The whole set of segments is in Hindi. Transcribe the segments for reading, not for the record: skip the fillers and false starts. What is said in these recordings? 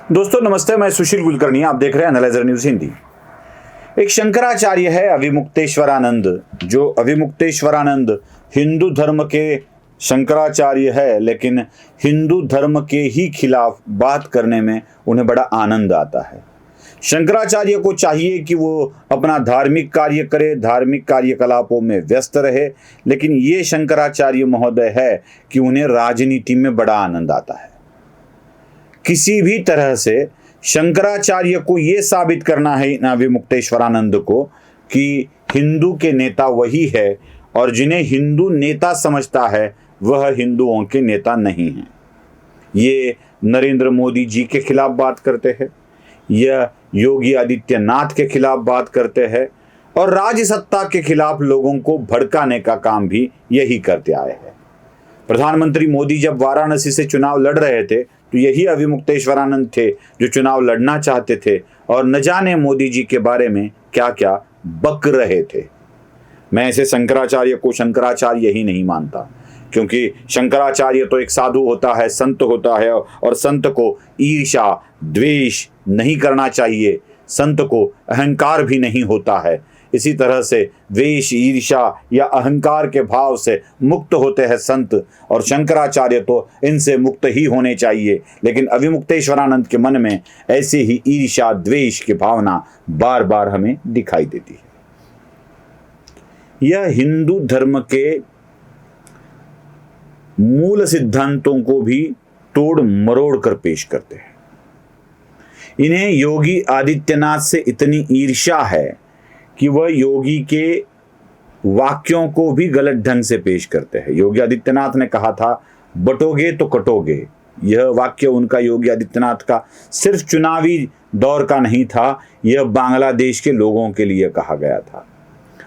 दोस्तों नमस्ते, मैं सुशील कुलकर्णी, आप देख रहे हैं एनालाइजर न्यूज हिंदी। एक शंकराचार्य है अविमुक्तेश्वरानंद। जो अविमुक्तेश्वरानंद हिंदू धर्म के शंकराचार्य है, लेकिन हिंदू धर्म के ही खिलाफ बात करने में उन्हें बड़ा आनंद आता है। शंकराचार्य को चाहिए कि वो अपना धार्मिक कार्य करे, धार्मिक कार्यकलापों में व्यस्त रहे, लेकिन ये शंकराचार्य महोदय है कि उन्हें राजनीति में बड़ा आनंद आता है। किसी भी तरह से शंकराचार्य को यह साबित करना है अविमुक्तेश्वरानंद को कि हिंदू के नेता वही है, और जिन्हें हिंदू नेता समझता है वह हिंदुओं के नेता नहीं हैं। ये नरेंद्र मोदी जी के खिलाफ बात करते हैं, यह योगी आदित्यनाथ के खिलाफ बात करते हैं, और राज्य सत्ता के खिलाफ लोगों को भड़काने का काम भी यही करते आए हैं। प्रधानमंत्री मोदी जब वाराणसी से चुनाव लड़ रहे थे तो यही अविमुक्तेश्वरानंद थे जो चुनाव लड़ना चाहते थे, और न जाने मोदी जी के बारे में क्या क्या बक रहे थे। मैं ऐसे शंकराचार्य को शंकराचार्य ही नहीं मानता, क्योंकि शंकराचार्य तो एक साधु होता है, संत होता है, और संत को ईर्ष्या द्वेष नहीं करना चाहिए, संत को अहंकार भी नहीं होता है। इसी तरह से द्वेष, ईर्ष्या या अहंकार के भाव से मुक्त होते हैं संत, और शंकराचार्य तो इनसे मुक्त ही होने चाहिए। लेकिन अविमुक्तेश्वरानंद के मन में ऐसे ही ईर्ष्या द्वेष की भावना बार बार हमें दिखाई देती है। यह हिंदू धर्म के मूल सिद्धांतों को भी तोड़ मरोड़ कर पेश करते हैं। इन्हें योगी आदित्यनाथ से इतनी ईर्ष्या है कि वह योगी के वाक्यों को भी गलत ढंग से पेश करते हैं। योगी आदित्यनाथ ने कहा था, बटोगे तो कटोगे। यह वाक्य उनका, योगी आदित्यनाथ का, सिर्फ चुनावी दौर का नहीं था, यह बांग्लादेश के लोगों के लिए कहा गया था।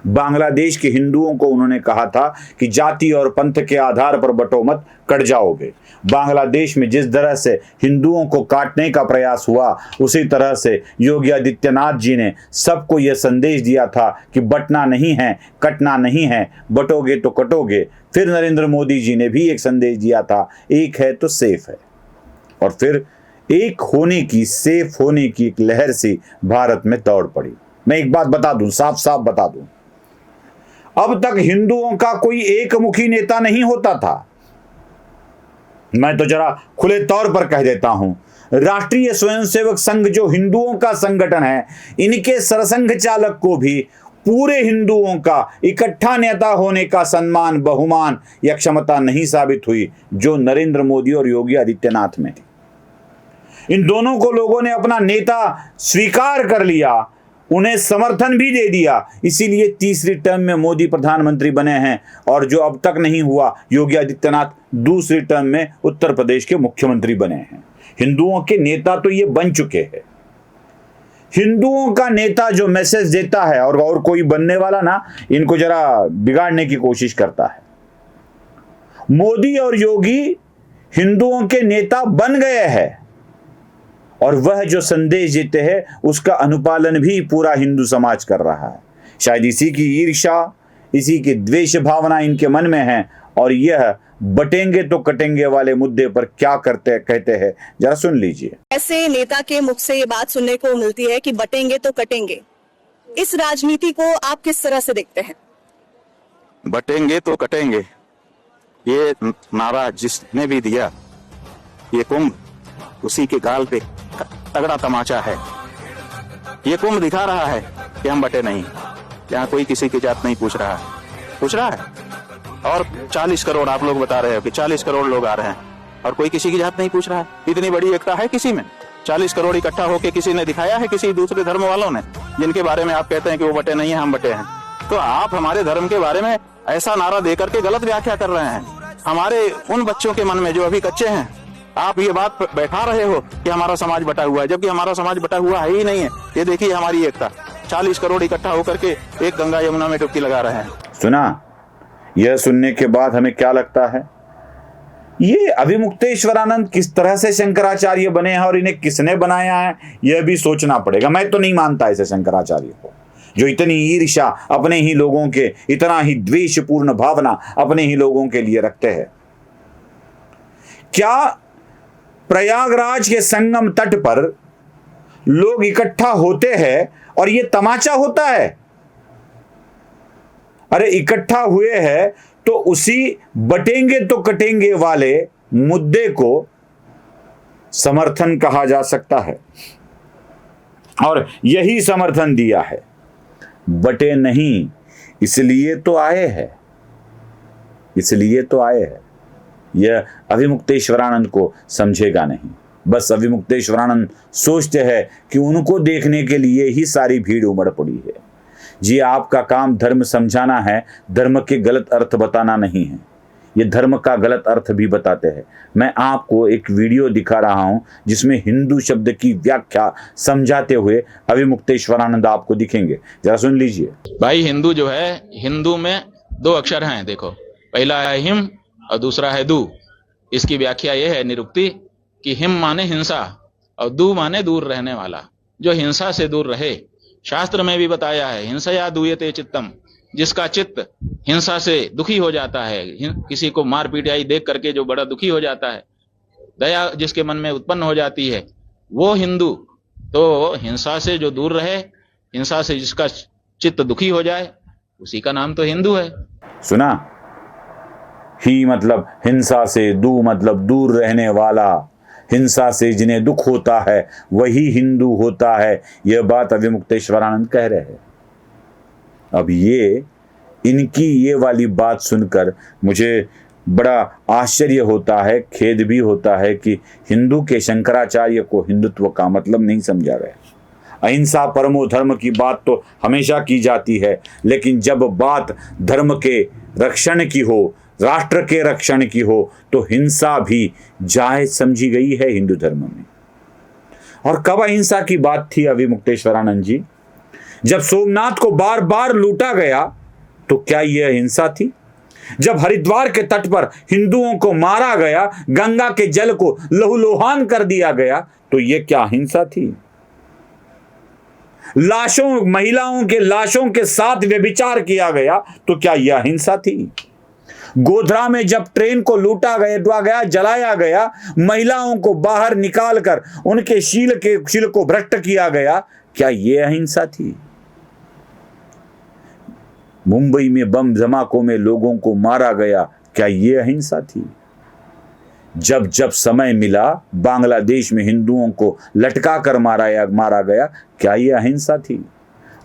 बांग्लादेश के हिंदुओं को उन्होंने कहा था कि जाति और पंथ के आधार पर बटो मत, कट जाओगे। बांग्लादेश में जिस तरह से हिंदुओं को काटने का प्रयास हुआ, उसी तरह से योगी आदित्यनाथ जी ने सबको यह संदेश दिया था कि बटना नहीं है, कटना नहीं है, बटोगे तो कटोगे। फिर नरेंद्र मोदी जी ने भी एक संदेश दिया था, एक है तो सेफ है। और फिर एक होने की, सेफ होने की एक लहर सी भारत में दौड़ पड़ी। मैं एक बात बता दूं, साफ साफ बता दूं, अब तक हिंदुओं का कोई एक मुखी नेता नहीं होता था। मैं तो जरा खुले तौर पर कह देता हूं, राष्ट्रीय स्वयंसेवक संघ जो हिंदुओं का संगठन है, इनके सरसंघ चालक को भी पूरे हिंदुओं का इकट्ठा नेता होने का सम्मान, बहुमान या क्षमता नहीं साबित हुई जो नरेंद्र मोदी और योगी आदित्यनाथ में थी। इन दोनों को लोगों ने अपना नेता स्वीकार कर लिया, उन्हें समर्थन भी दे दिया, इसीलिए तीसरी टर्म में मोदी प्रधानमंत्री बने हैं। और जो अब तक नहीं हुआ, योगी आदित्यनाथ दूसरी टर्म में उत्तर प्रदेश के मुख्यमंत्री बने हैं। हिंदुओं के नेता तो ये बन चुके हैं। हिंदुओं का नेता जो मैसेज देता है, और कोई बनने वाला ना इनको जरा बिगाड़ने की कोशिश करता है। मोदी और योगी हिंदुओं के नेता बन गए हैं, और वह जो संदेश देते हैं उसका अनुपालन भी पूरा हिंदू समाज कर रहा है। शायद इसी की ईर्ष्या, इसी की द्वेष भावना इनके मन में है, और यह बटेंगे तो कटेंगे वाले मुद्दे पर क्या कहते हैं, जरा सुन लीजिए। ऐसे नेता के मुख से ये बात सुनने को मिलती है कि बटेंगे तो कटेंगे। इस राजनीति को आप किस तरह से देखते हैं? बटेंगे तो कटेंगे, ये नारा जिसने भी दिया, ये कुंभ उसी के गाल पे तगड़ा तमाचा है। ये कुंभ दिखा रहा है कि हम बटे नहीं। यहाँ कोई किसी की जात नहीं पूछ रहा है। और 40 करोड़ आप लोग बता रहे हो कि 40 करोड़ लोग आ रहे हैं, और कोई किसी की जात नहीं पूछ रहा है। इतनी बड़ी एकता है किसी में? 40 करोड़ इकट्ठा होके किसी ने दिखाया है, किसी दूसरे धर्म वालों ने, जिनके बारे में आप कहते हैं कि वो बटे नहीं है, हम बटे हैं? तो आप हमारे धर्म के बारे में ऐसा नारा देकर के गलत व्याख्या कर रहे हैं। हमारे उन बच्चों के मन में जो अभी कच्चे हैं, आप ये बात बैठा रहे हो कि हमारा समाज बटा हुआ है, जबकि हमारा समाज बटा हुआ है ही नहीं है। ये देखिए हमारी एकता, 40 करोड़ इकट्ठा होकर के एक गंगा यमुना में डुबकी लगा रहे हैं। सुना? यह सुनने के बाद हमें क्या लगता है, ये अविमुक्तेश्वरानंद किस तरह से शंकराचार्य बने हैं और इन्हें किसने बनाया है, यह भी सोचना पड़ेगा। मैं तो नहीं मानता ऐसे शंकराचार्य को, जो इतनी ईर्ष्या अपने ही लोगों के, इतना ही द्वेषपूर्ण भावना अपने ही लोगों के लिए रखते हैं। क्या प्रयागराज के संगम तट पर लोग इकट्ठा होते हैं और ये तमाचा होता है। अरे इकट्ठा हुए हैं तो उसी बटेंगे तो कटेंगे वाले मुद्दे को समर्थन कहा जा सकता है और यही समर्थन दिया है। बटे नहीं, इसलिए तो आए हैं, इसलिए तो आए हैं। यह अभिमुक्तेश्वरानंद को समझेगा नहीं। बस अभिमुक्तेश्वरानंद सोचते हैं कि उनको देखने के लिए ही सारी भीड़ उमड़ पड़ी है। जी, आपका काम धर्म समझाना है, धर्म के गलत अर्थ बताना नहीं है। ये धर्म का गलत अर्थ भी बताते हैं। मैं आपको एक वीडियो दिखा रहा हूं जिसमें हिंदू शब्द की व्याख्या समझाते हुए अभिमुक्तेश्वरानंद आपको दिखेंगे, जरा सुन लीजिए। भाई हिंदू जो है, हिंदू में 2 अक्षर हैं। देखो, पहला है हिम और दूसरा है दू। इसकी व्याख्या यह है निरुक्ति कि हिम माने हिंसा और दू माने दूर रहने वाला, जो हिंसा से दूर रहे। शास्त्र में भी बताया है, हिंसया दूयते चित्तम, जिसका चित्त हिंसा से दुखी हो जाता है, किसी को मार पीटाई देख करके जो बड़ा दुखी हो जाता है, दया जिसके मन में उत्पन्न हो जाती है, वो हिंदू। तो हिंसा से जो दूर रहे, हिंसा से जिसका चित्त दुखी हो जाए, उसी का नाम तो हिंदू है। सुना? ही मतलब हिंसा से, दू मतलब दूर रहने वाला, हिंसा से जिन्हें दुख होता है वही हिंदू होता है। यह बात अभिमुक्तेश्वरानंद कह रहे हैं। अब ये इनकी ये वाली बात सुनकर मुझे बड़ा आश्चर्य होता है, खेद भी होता है कि हिंदू के शंकराचार्य को हिंदुत्व का मतलब नहीं समझा गया। अहिंसा परमो धर्म की बात तो हमेशा की जाती है, लेकिन जब बात धर्म के रक्षण की हो, राष्ट्र के रक्षण की हो, तो हिंसा भी जायज समझी गई है हिंदू धर्म में। और कब अहिंसा की बात थी अभिमुक्तेश्वरानंद जी? जब सोमनाथ को बार बार लूटा गया तो क्या यह हिंसा थी? जब हरिद्वार के तट पर हिंदुओं को मारा गया, गंगा के जल को लहूलुहान कर दिया गया, तो यह क्या हिंसा थी? लाशों, महिलाओं के लाशों के साथ व्यभिचार किया गया, तो क्या यह हिंसा थी? गोधरा में जब ट्रेन को लूटा गया, जलाया गया, महिलाओं को बाहर निकालकर उनके शील को भ्रष्ट किया गया, क्या यह अहिंसा थी? मुंबई में बम धमाकों में लोगों को मारा गया, क्या यह अहिंसा थी? जब जब समय मिला बांग्लादेश में हिंदुओं को लटका कर मारा गया, क्या यह अहिंसा थी?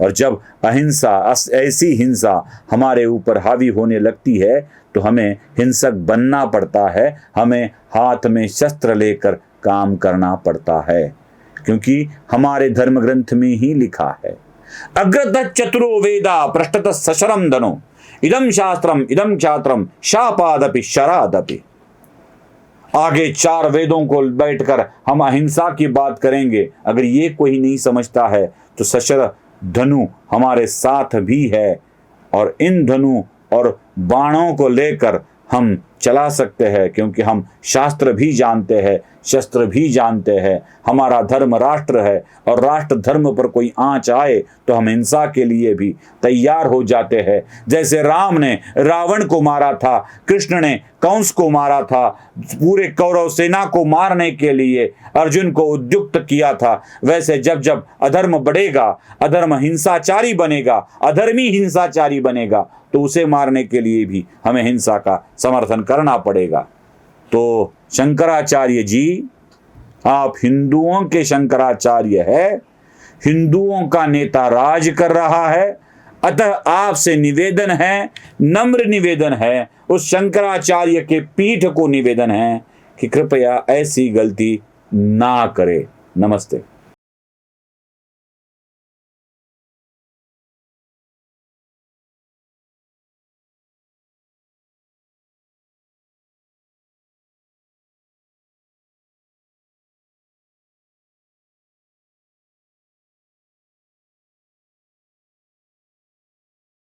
और जब अहिंसा, ऐसी हिंसा हमारे ऊपर हावी होने लगती है तो हमें हिंसक बनना पड़ता है, हमें हाथ में शस्त्र लेकर काम करना पड़ता है, क्योंकि हमारे धर्म ग्रंथ में ही लिखा है, अग्रतः चतुरो वेदा पृष्ठतः सशरम धनो इदम शास्त्रम इदम क्षात्रम शापादपि शरादपि। आगे 4 वेदों को बैठकर हम अहिंसा की बात करेंगे। अगर ये कोई नहीं समझता है तो सशर धनु हमारे साथ भी है, और इन धनु और बाणों को लेकर हम चला सकते हैं, क्योंकि हम शास्त्र भी जानते हैं, शस्त्र भी जानते हैं। हमारा धर्म राष्ट्र है, और राष्ट्र धर्म पर कोई आंच आए तो हम हिंसा के लिए भी तैयार हो जाते हैं। जैसे राम ने रावण को मारा था, कृष्ण ने कंस को मारा था, पूरे कौरव सेना को मारने के लिए अर्जुन को उद्युक्त किया था, वैसे जब जब अधर्म बढ़ेगा, अधर्म हिंसाचारी बनेगा, अधर्मी हिंसाचारी बनेगा, तो उसे मारने के लिए भी हमें हिंसा का समर्थन करना पड़ेगा। तो शंकराचार्य जी, आप हिंदुओं के शंकराचार्य है, हिंदुओं का नेता राज कर रहा है, अतः आपसे निवेदन है, नम्र निवेदन है, उस शंकराचार्य के पीठ को निवेदन है कि कृपया ऐसी गलती ना करे। नमस्ते।